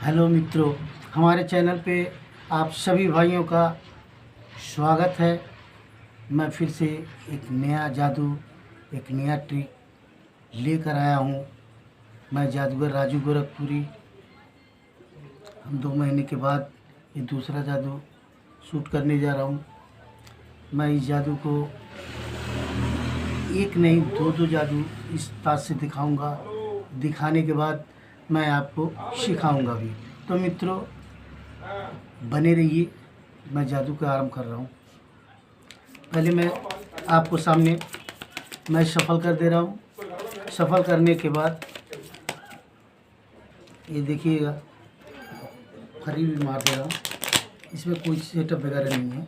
Hello मित्रों, हमारे channel पे आप सभी भाइयों का स्वागत है। मैं फिर से एक नया जादू, एक नया ट्रिक लेकर आया हूँ। मैं जादूगर राजू गोरखपुरी। हम 2 महीने के बाद ये दूसरा जादू शूट करने जा रहा हूँ। मैं इस जादू को एक नहीं दो जादू इस तार से दिखाऊंगा। दिखाने के बाद मैं आपको सिखाऊंगा भी। तो मित्रों, बने रहिए। मैं जादू का आरंभ कर रहा हूँ। पहले मैं आपको सामने मैं सफल कर दे रहा हूँ। सफल करने के बाद ये देखिएगा, फरी भी मार दे रहा हूँ। इसमें कोई सेटअप वगैरह नहीं है।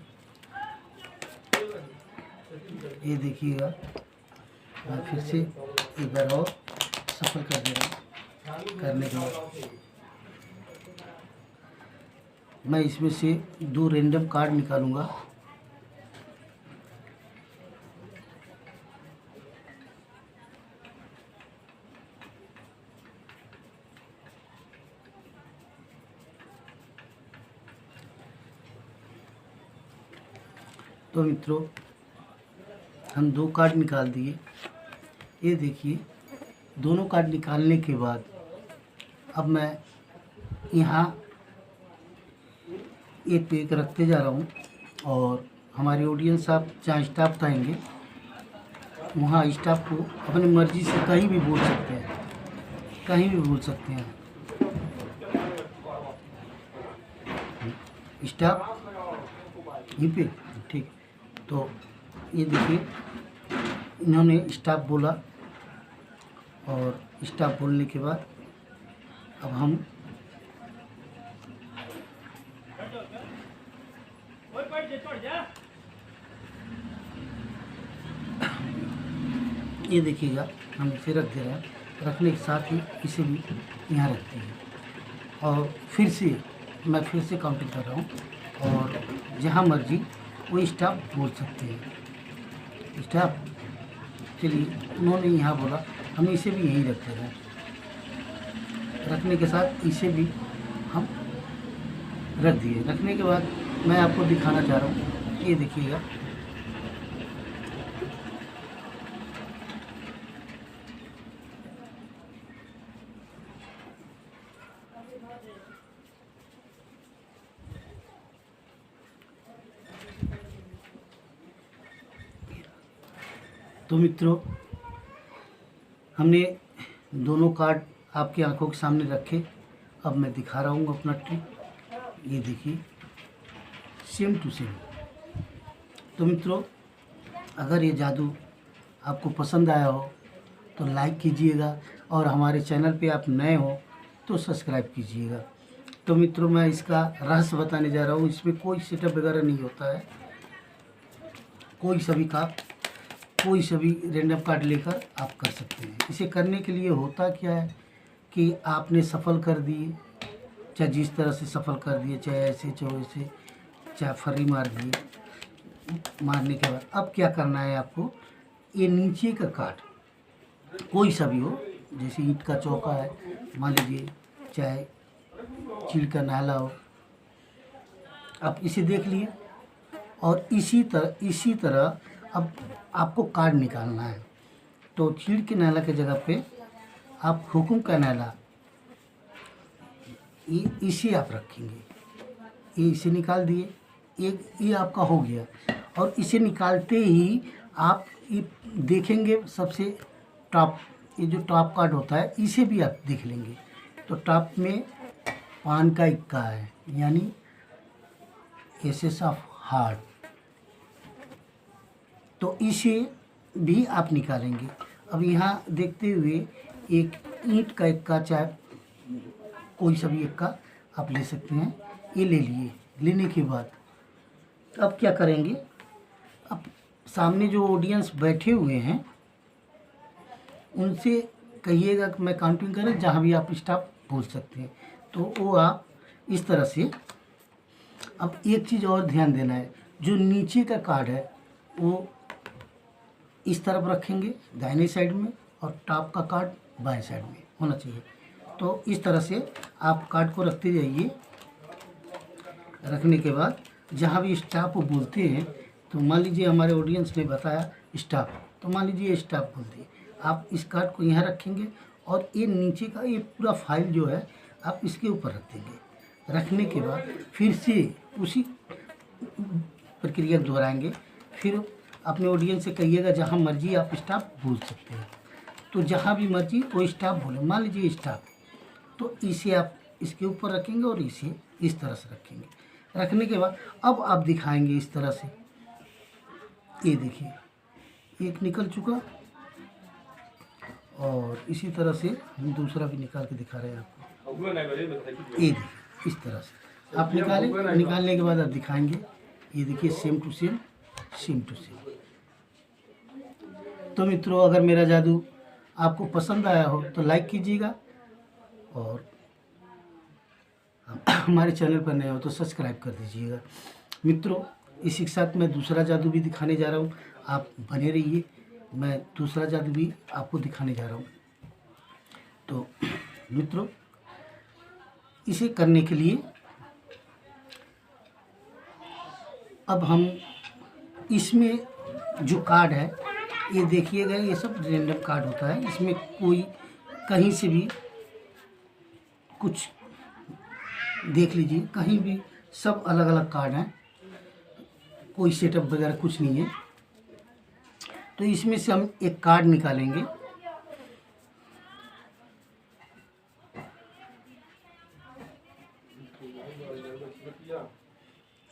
ये देखिएगा, मैं फिर से एक बार और सफल कर दे रहा हूँ। करने के बाद मैं इसमें से 2 रैंडम कार्ड निकालूंगा। तो मित्रों, हम 2 कार्ड निकाल दिए। ये देखिए, दोनों कार्ड निकालने के बाद अब मैं यहाँ एक पे एक रखते जा रहा हूँ। और हमारी ऑडियंस, आप जहाँ स्टाफ आएंगे वहाँ स्टाफ को अपनी मर्ज़ी से कहीं भी बोल सकते हैं, कहीं भी बोल सकते हैं। स्टाफ यहीं पे, ठीक। तो ये देखिए, इन्होंने स्टाफ बोला और स्टाफ बोलने के बाद अब हम ये देखिएगा, हम इसे रख दे रहे हैं। रखने के साथ ही इसे भी यहाँ रखते हैं और फिर से मैं फिर से काउंटिंग कर रहा हूँ। और जहाँ मर्जी वो स्टाफ बोल सकते हैं। स्टाफ, चलिए, उन्होंने यहाँ बोला, हम इसे भी यहीं रख दे रहे हैं। रखने के साथ इसे भी हम रख दिए। रखने के बाद मैं आपको दिखाना चाह रहा हूँ। ये देखिएगा, तो मित्रों, हमने दोनों कार्ड आपकी आंखों के सामने रखे। अब मैं दिखा रहा हूँ अपना ट्रिक। ये देखिए, सेम टू सेम। तो मित्रों, अगर ये जादू आपको पसंद आया हो तो लाइक कीजिएगा, और हमारे चैनल पे आप नए हो तो सब्सक्राइब कीजिएगा। तो मित्रों, मैं इसका रहस्य बताने जा रहा हूँ। इसमें कोई सेटअप वगैरह नहीं होता है। कोई सभी रैंडम कार्ड लेकर आप कर सकते हैं। इसे करने के लिए होता क्या है कि आपने सफल कर दिए, चाहे जिस तरह से सफल कर दिए, चाहे ऐसे चाहे वैसे, चाहे फर्री मार दिए। मारने के बाद अब क्या करना है आपको, ये नीचे का कार्ड कोई सा भी हो, जैसे ईंट का चौका है मान लीजिए, चाहे चीड़ का नाला हो, आप इसे देख लिए। और इसी तरह अब आपको कार्ड निकालना है। तो चीड़ के नाला के जगह पे आप हुकुम का नाला इसे आप रखेंगे। ये इसे निकाल दिए, एक ये आपका हो गया। और इसे निकालते ही आप ये देखेंगे, सबसे टॉप, ये जो टॉप कार्ड होता है इसे भी आप देख लेंगे। तो टॉप में पान का इक्का है, यानी एसेस ऑफ हार्ट। तो इसे भी आप निकालेंगे। अब यहाँ देखते हुए एक ईंट का इक्का, चाहे कोई सा भी इक्का आप ले सकते हैं। ये ले लिए। लेने के बाद अब क्या करेंगे, अब सामने जो ऑडियंस बैठे हुए हैं उनसे कहिएगा कि मैं काउंटिंग करें, जहाँ भी आप स्टॉप बोल सकते हैं। तो वो आप इस तरह से। अब एक चीज़ और ध्यान देना है, जो नीचे का कार्ड है वो इस तरफ रखेंगे दाहिने साइड में, और टॉप का कार्ड बाएं साइड में होना चाहिए। तो इस तरह से आप कार्ड को रखते जाइए। रखने के बाद जहाँ भी स्टॉप बोलते हैं, तो मान लीजिए हमारे ऑडियंस ने बताया स्टॉप, तो मान लीजिए स्टॉप बोल दिए, आप इस कार्ड को यहाँ रखेंगे और ये नीचे का ये पूरा फाइल जो है आप इसके ऊपर रख देंगे। रखने के बाद फिर से उसी प्रक्रिया दोहराएंगे। फिर अपने ऑडियंस से कहिएगा जहाँ मर्जी आप स्टॉप बोल सकते हैं, तो जहाँ भी मर्जी वो स्टॉप बोले। मान लीजिए स्टॉप, तो इसे आप इसके ऊपर रखेंगे और इसे इस तरह से रखेंगे। रखने के बाद अब आप दिखाएंगे इस तरह से, ये देखिए एक निकल चुका, और इसी तरह से हम दूसरा भी निकाल के दिखा रहे हैं आपको। ये देखिए इस तरह से आप निकालने के बाद आप दिखाएंगे, ये देखिए same to same, same to same. तो मित्रों, अगर मेरा जादू आपको पसंद आया हो तो लाइक कीजिएगा, और हमारे चैनल पर नए हो तो सब्सक्राइब कर दीजिएगा। मित्रों, इसी के साथ मैं दूसरा जादू भी दिखाने जा रहा हूँ, आप बने रहिए। मैं दूसरा जादू भी आपको दिखाने जा रहा हूँ। तो मित्रों, इसे करने के लिए अब हम इसमें जो कार्ड है, ये देखिएगा, ये सब रैंडम कार्ड होता है। इसमें कोई कहीं से भी कुछ देख लीजिए, कहीं भी सब अलग अलग कार्ड हैं, कोई सेटअप वगैरह कुछ नहीं है। तो इसमें से हम एक कार्ड निकालेंगे।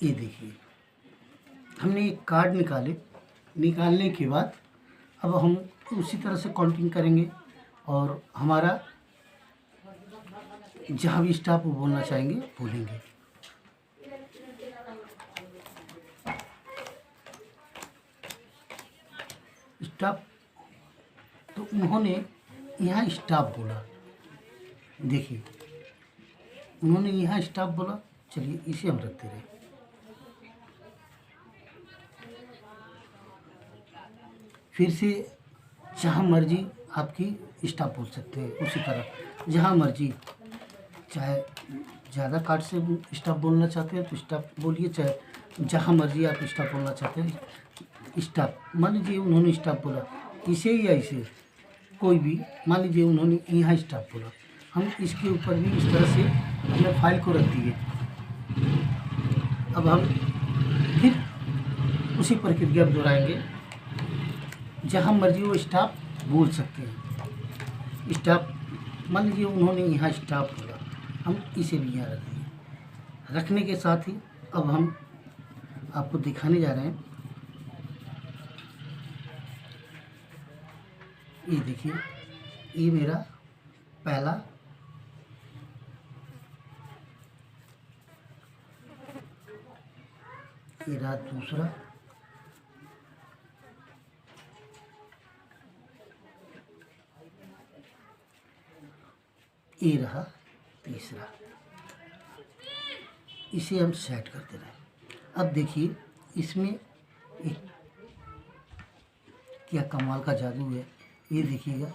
ये देखिए हमने एक कार्ड निकालने के बाद अब हम उसी तरह से काउंटिंग करेंगे, और हमारा जहाँ भी स्टॉप बोलना चाहेंगे बोलेंगे। स्टॉप, तो उन्होंने यहाँ स्टॉप बोला, देखिए उन्होंने यहाँ स्टॉप बोला। चलिए इसे हम रखते रहे। फिर से जहाँ मर्जी आपकी स्टॉप बोल सकते हैं, उसी तरह जहाँ मर्जी, चाहे ज़्यादा कार्ड से स्टॉप बोलना चाहते हैं तो स्टॉप बोलिए, चाहे जहाँ मर्जी आप स्टॉप बोलना चाहते हैं स्टॉप। मान लीजिए उन्होंने स्टॉप बोला, इसे या इसे, कोई भी, मान लीजिए उन्होंने यहाँ स्टॉप बोला, हम इसके ऊपर भी इस तरह से अपने फाइल को रख दिए। अब हम फिर उसी प्रक्रिया दोहराएंगे, जहाँ मर्जी वो स्टॉप बोल सकते हैं। स्टॉप, मान लीजिए उन्होंने यहाँ स्टॉप बोला, हम इसे भी यहाँ रख दिए। रखने के साथ ही अब हम आपको दिखाने जा रहे हैं। ये देखिए, ये मेरा पहला, ये रहा दूसरा, ये रहा तीसरा। इसे हम सेट करते रहे। अब देखिए इसमें एक क्या कमाल का जादू है, ये देखिएगा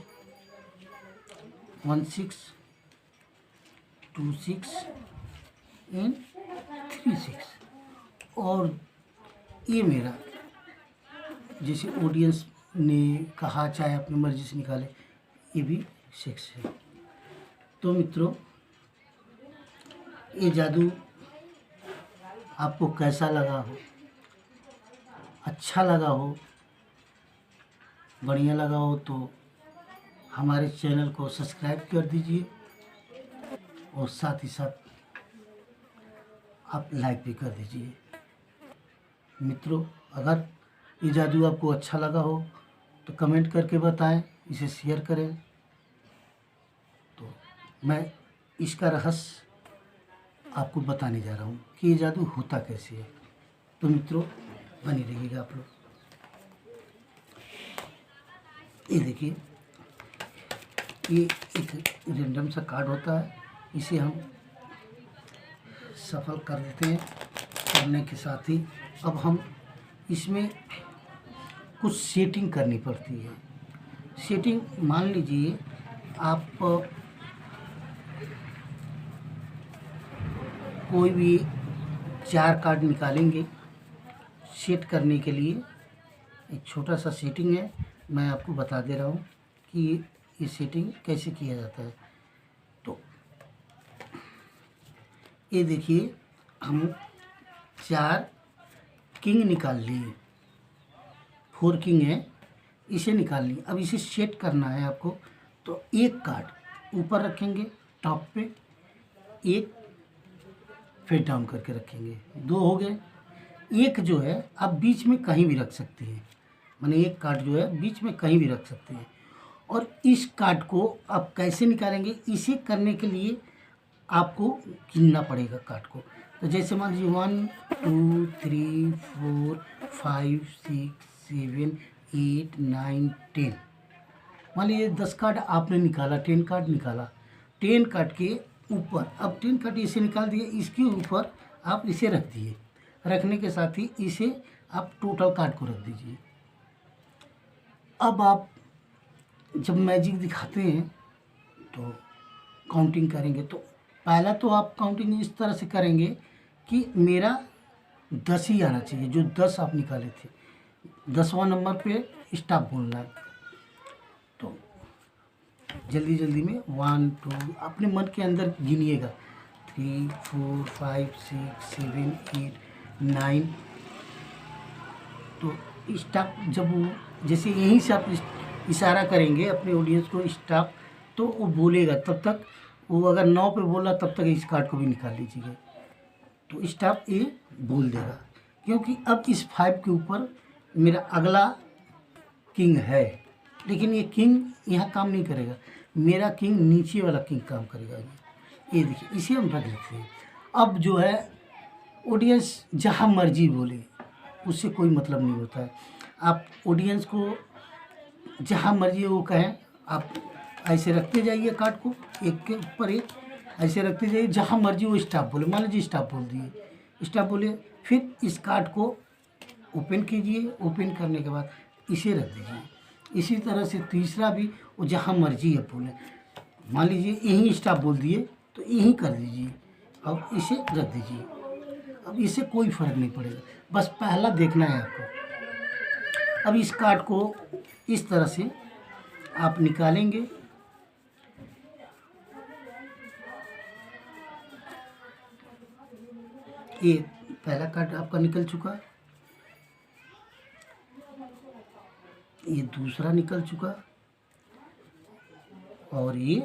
1 6 2 6 एंड 3 6। और ये मेरा, जैसे ऑडियंस ने कहा, चाहे अपनी मर्जी से निकाले, ये भी 6 है। तो मित्रों, ये जादू आपको कैसा लगा हो, अच्छा लगा हो, बढ़िया लगा हो, तो हमारे चैनल को सब्सक्राइब कर दीजिए, और साथ ही साथ आप लाइक भी कर दीजिए। मित्रों, अगर ये जादू आपको अच्छा लगा हो तो कमेंट करके बताएं, इसे शेयर करें। तो मैं इसका रहस्य आपको बताने जा रहा हूँ कि ये जादू होता कैसे है। तो मित्रों, बनी रहिएगा आप लोग। ये देखिए, ये एक रैंडम सा कार्ड होता है, इसे हम सफल कर देते हैं। करने के साथ ही अब हम इसमें कुछ सेटिंग करनी पड़ती है। सेटिंग, मान लीजिए आप कोई भी 4 कार्ड निकालेंगे सेट करने के लिए। एक छोटा सा सेटिंग है, मैं आपको बता दे रहा हूँ कि ये सेटिंग कैसे किया जाता है। तो ये देखिए, हम 4 किंग निकाल लिए, 4 किंग है, इसे निकाल लिए। अब इसे सेट करना है आपको, तो एक कार्ड ऊपर रखेंगे टॉप पे, एक फेस डाउन करके रखेंगे, 2 हो गए। एक जो है आप बीच में कहीं भी रख सकते हैं, माने एक कार्ड जो है बीच में कहीं भी रख सकते हैं। और इस कार्ड को आप कैसे निकालेंगे, इसे करने के लिए आपको गिनना पड़ेगा कार्ड को। तो जैसे मान लीजिए 1 2 3 4 5 6 7 8 9 10, मान लीजिए 10 कार्ड आपने निकाला, 10 कार्ड निकाला। 10 कार्ड के ऊपर, अब 10 कार्ड इसे निकाल दिए, इसके ऊपर आप इसे रख दिए। रखने के साथ ही इसे आप टोटल कार्ड को रख दीजिए। अब आप जब मैजिक दिखाते हैं तो काउंटिंग करेंगे, तो पहला तो आप काउंटिंग इस तरह से करेंगे कि मेरा 10 ही आना चाहिए, जो 10 आप निकाले थे। 10वां नंबर पे स्टॉप बोलना है। तो जल्दी जल्दी में 1 2 अपने मन के अंदर गिनिएगा, 3 4 5 6 7 8 9। तो स्टॉप जब वो, जैसे यहीं से आप इशारा करेंगे अपने ऑडियंस को स्टॉप, तो वो बोलेगा। तब तक वो अगर 9 पे बोला तब तक इस कार्ड को भी निकाल लीजिएगा, तो स्टॉप ये बोल देगा। क्योंकि अब इस 5 के ऊपर मेरा अगला किंग है, लेकिन ये किंग यहाँ काम नहीं करेगा, मेरा किंग नीचे वाला किंग काम करेगा। ये देखिए, इसे हम रख लेते हैं। अब जो है ऑडियंस जहाँ मर्जी बोले, उससे कोई मतलब नहीं होता है। आप ऑडियंस को जहाँ मर्जी वो कहें, आप ऐसे रखते जाइए कार्ड को, एक के ऊपर एक ऐसे रखते जाइए, जहाँ मर्जी वो स्टॉप बोले। मान लीजिए स्टॉप बोल दिए, स्टॉप बोले, फिर इस कार्ड को ओपन कीजिए। ओपन करने के बाद इसे रख दीजिए। इसी तरह से तीसरा भी वो जहाँ मर्जी है बोले, मान लीजिए यहीं स्टॉप बोल दिए तो यहीं कर दीजिए, अब इसे रख दीजिए। अब इससे कोई फ़र्क नहीं पड़ेगा, बस पहला देखना है आपको। अब इस कार्ड को इस तरह से आप निकालेंगे। ये पहला कार्ड आपका निकल चुका, ये दूसरा निकल चुका, और ये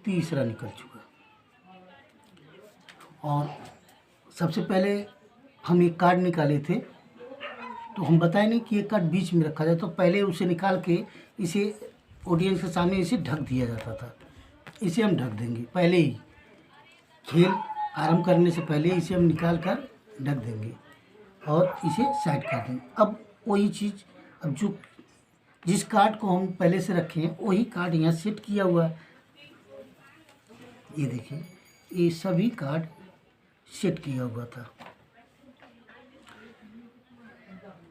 तीसरा निकल चुका। और सबसे पहले हम एक कार्ड निकाले थे, तो हम बताए नहीं कि एक कार्ड बीच में रखा जाए, तो पहले उसे निकाल के इसे ऑडियंस के सामने इसे ढक दिया जाता था। इसे हम ढक देंगे, पहले ही खेल आरंभ करने से पहले इसे हम निकाल कर ढक देंगे और इसे साइड कर देंगे। अब वही चीज़, अब जो जिस कार्ड को हम पहले से रखे हैं वही कार्ड यहाँ सेट किया हुआ है। ये देखिए, ये सभी कार्ड सेट किया हुआ था।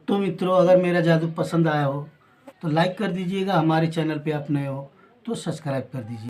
तो मित्रों, अगर मेरा जादू पसंद आया हो तो लाइक कर दीजिएगा, हमारे चैनल पे आप नए हो तो सब्सक्राइब कर दीजिए।